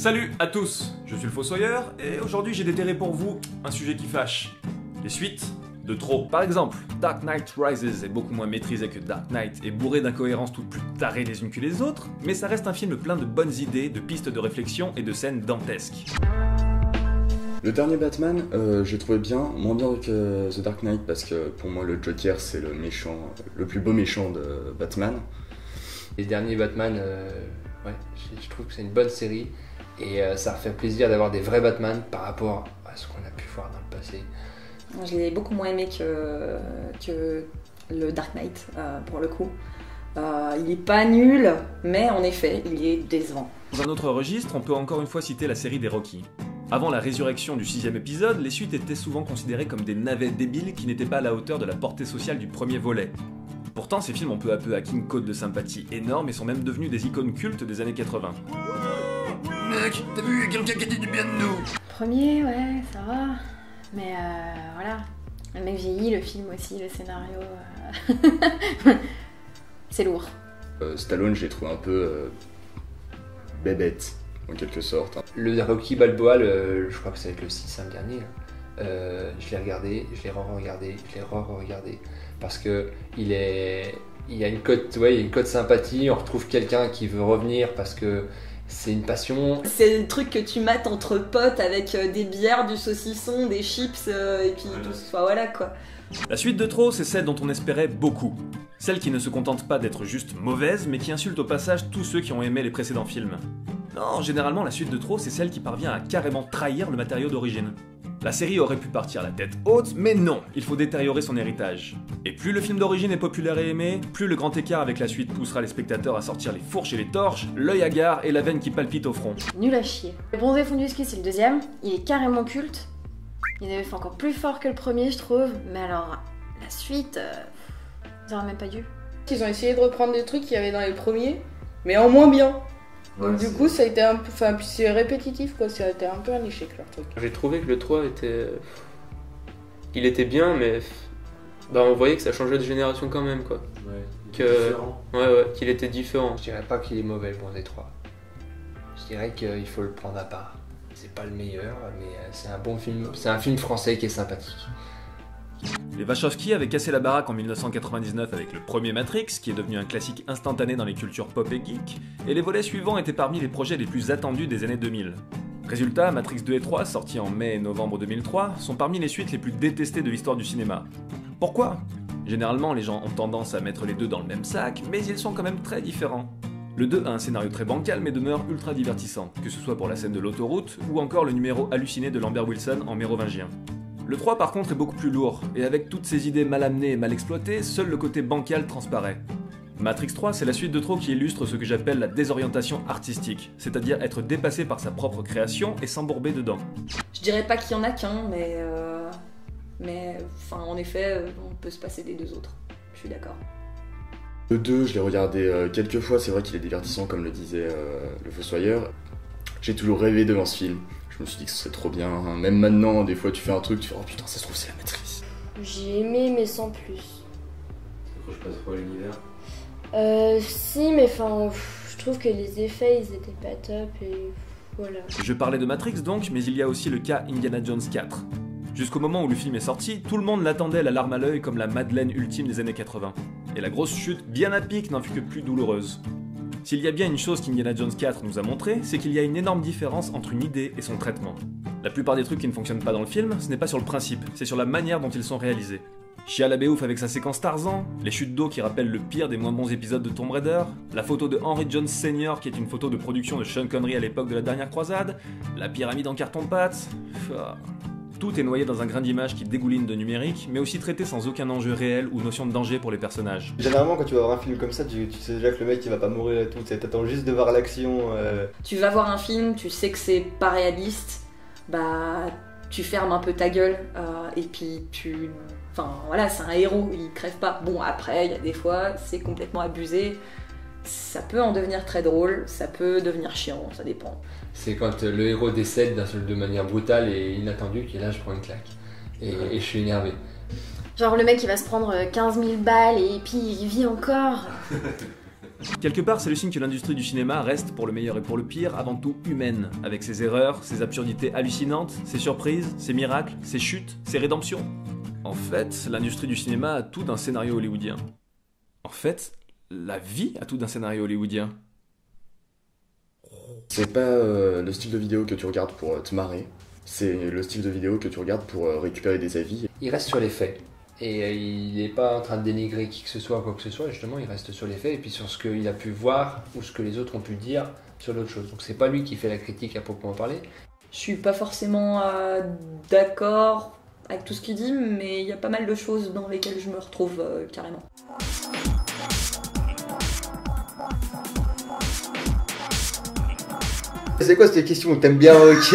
Salut à tous, je suis le Fossoyeur et aujourd'hui j'ai déterré pour vous un sujet qui fâche. Les suites de trop. Par exemple, Dark Knight Rises est beaucoup moins maîtrisé que Dark Knight et bourré d'incohérences toutes plus tarées les unes que les autres, mais ça reste un film plein de bonnes idées, de pistes de réflexion et de scènes dantesques. Le dernier Batman, j'ai trouvé bien, moins bien que The Dark Knight parce que pour moi le Joker c'est le méchant, le plus beau méchant de Batman. Les derniers Batman, ouais, je trouve que c'est une bonne série et ça fait plaisir d'avoir des vrais Batman par rapport à ce qu'on a pu voir dans le passé. Je l'ai beaucoup moins aimé que le Dark Knight, pour le coup. Il est pas nul, mais en effet, il est décevant. Dans un autre registre, on peut encore une fois citer la série des Rocky. Avant la résurrection du 6ème épisode, les suites étaient souvent considérées comme des navets débiles qui n'étaient pas à la hauteur de la portée sociale du premier volet. Pourtant, ces films ont peu à peu acquis une cote de sympathie énorme et sont même devenus des icônes cultes des années 80. Mec, t'as vu, quelqu'un qui a dit du bien de nous. Premier, ouais, ça va. Mais voilà. Le mec vieillit, le film aussi, le scénario. C'est lourd. Stallone, je l'ai trouvé un peu bébête, en quelque sorte. Le Rocky Balboa, je crois que c'est avec le 6 dernier, je l'ai regardé, je l'ai re-regardé, je l'ai re-regardé. Parce que il y a une cote, ouais, il y a une cote sympathie, on retrouve quelqu'un qui veut revenir parce que c'est une passion. C'est le truc que tu mates entre potes avec des bières, du saucisson, des chips et puis tout ça, voilà quoi. La suite de trop, c'est celle dont on espérait beaucoup. Celle qui ne se contente pas d'être juste mauvaise, mais qui insulte au passage tous ceux qui ont aimé les précédents films. Non, généralement la suite de trop, c'est celle qui parvient à carrément trahir le matériau d'origine. La série aurait pu partir la tête haute, mais non, il faut détériorer son héritage. Et plus le film d'origine est populaire et aimé, plus le grand écart avec la suite poussera les spectateurs à sortir les fourches et les torches, l'œil hagard et la veine qui palpite au front. Nul à chier. Le Bronzé fondu ski, c'est le deuxième. Il est carrément culte. Il avait fait encore plus fort que le premier, je trouve. Mais alors, la suite, ils auraient même pas dû. Ils ont essayé de reprendre des trucs qu'il y avait dans les premiers, mais en moins bien. Donc Ouais, du coup, ça a été un peu... Enfin, puis c'est répétitif, quoi. Ça a été un peu un échec, leur truc. J'ai trouvé que le 3 était... Il était bien, mais... Bah, on voyait que ça changeait de génération quand même, quoi. Ouais, Que... Ouais, qu'il était différent. Je dirais pas qu'il est mauvais, le Bronzé 3. Je dirais qu'il faut le prendre à part. C'est pas le meilleur, mais c'est un bon film. C'est un film français qui est sympathique. Les Wachowski avaient cassé la baraque en 1999 avec le premier Matrix, qui est devenu un classique instantané dans les cultures pop et geek, et les volets suivants étaient parmi les projets les plus attendus des années 2000. Résultat, Matrix 2 et 3, sortis en mai et novembre 2003, sont parmi les suites les plus détestées de l'histoire du cinéma. Pourquoi ? Généralement, les gens ont tendance à mettre les deux dans le même sac, mais ils sont quand même très différents. Le 2 a un scénario très bancal mais demeure ultra divertissant, que ce soit pour la scène de l'autoroute ou encore le numéro halluciné de Lambert Wilson en mérovingien. Le 3 par contre est beaucoup plus lourd, et avec toutes ses idées mal amenées et mal exploitées, seul le côté bancal transparaît. Matrix 3, c'est la suite de trop qui illustre ce que j'appelle la désorientation artistique, c'est-à-dire être dépassé par sa propre création et s'embourber dedans. Je dirais pas qu'il y en a qu'un, mais enfin, en effet, on peut se passer des deux autres. Je suis d'accord. Le 2, je l'ai regardé quelques fois, c'est vrai qu'il est divertissant comme le disait le Fossoyeur. J'ai toujours rêvé devant ce film. Je me suis dit que ce serait trop bien, hein. Même maintenant, des fois tu fais un truc, tu fais oh putain ça se trouve c'est la matrice. J'ai aimé mais sans plus. Je passe trop à l'univers. Si mais enfin je trouve que les effets ils étaient pas top et voilà. Je parlais de Matrix donc, mais il y a aussi le cas Indiana Jones 4. Jusqu'au moment où le film est sorti, tout le monde l'attendait la larme à l'œil comme la Madeleine ultime des années 80. Et la grosse chute bien à pic n'en fut que plus douloureuse. S'il y a bien une chose qu'Indiana Jones 4 nous a montré, c'est qu'il y a une énorme différence entre une idée et son traitement. La plupart des trucs qui ne fonctionnent pas dans le film, ce n'est pas sur le principe, c'est sur la manière dont ils sont réalisés. Shia LaBeouf avec sa séquence Tarzan, les chutes d'eau qui rappellent le pire des moins bons épisodes de Tomb Raider, la photo de Henry Jones Sr. qui est une photo de production de Sean Connery à l'époque de la dernière croisade, la pyramide en carton-pâte... Tout est noyé dans un grain d'image qui dégouline de numérique, mais aussi traité sans aucun enjeu réel ou notion de danger pour les personnages. Généralement, quand tu vas voir un film comme ça, tu sais déjà que le mec il va pas mourir et tout, t'attends juste de voir l'action. Tu vas voir un film, tu sais que c'est pas réaliste, bah tu fermes un peu ta gueule et puis tu... Enfin voilà, c'est un héros, il crève pas. Bon après, il y a des fois, c'est complètement abusé. Ça peut en devenir très drôle, ça peut devenir chiant, ça dépend. C'est quand le héros décède de manière brutale et inattendue que là je prends une claque. Et je suis énervé. Genre le mec il va se prendre 15 000 balles et puis il vit encore. Quelque part, c'est le signe que l'industrie du cinéma reste, pour le meilleur et pour le pire, avant tout humaine, avec ses erreurs, ses absurdités hallucinantes, ses surprises, ses miracles, ses chutes, ses rédemptions. En fait, l'industrie du cinéma a tout d'un scénario hollywoodien. En fait, la vie a tout d'un scénario hollywoodien. C'est pas le style de vidéo que tu regardes pour te marrer, c'est le style de vidéo que tu regardes pour récupérer des avis. Il reste sur les faits. Et il n'est pas en train de dénigrer qui que ce soit, quoi que ce soit, justement, il reste sur les faits et puis sur ce qu'il a pu voir ou ce que les autres ont pu dire sur l'autre chose. Donc c'est pas lui qui fait la critique à proprement parler. Je suis pas forcément d'accord avec tout ce qu'il dit, mais il y a pas mal de choses dans lesquelles je me retrouve carrément. C'est quoi cette question? T'aimes bien qui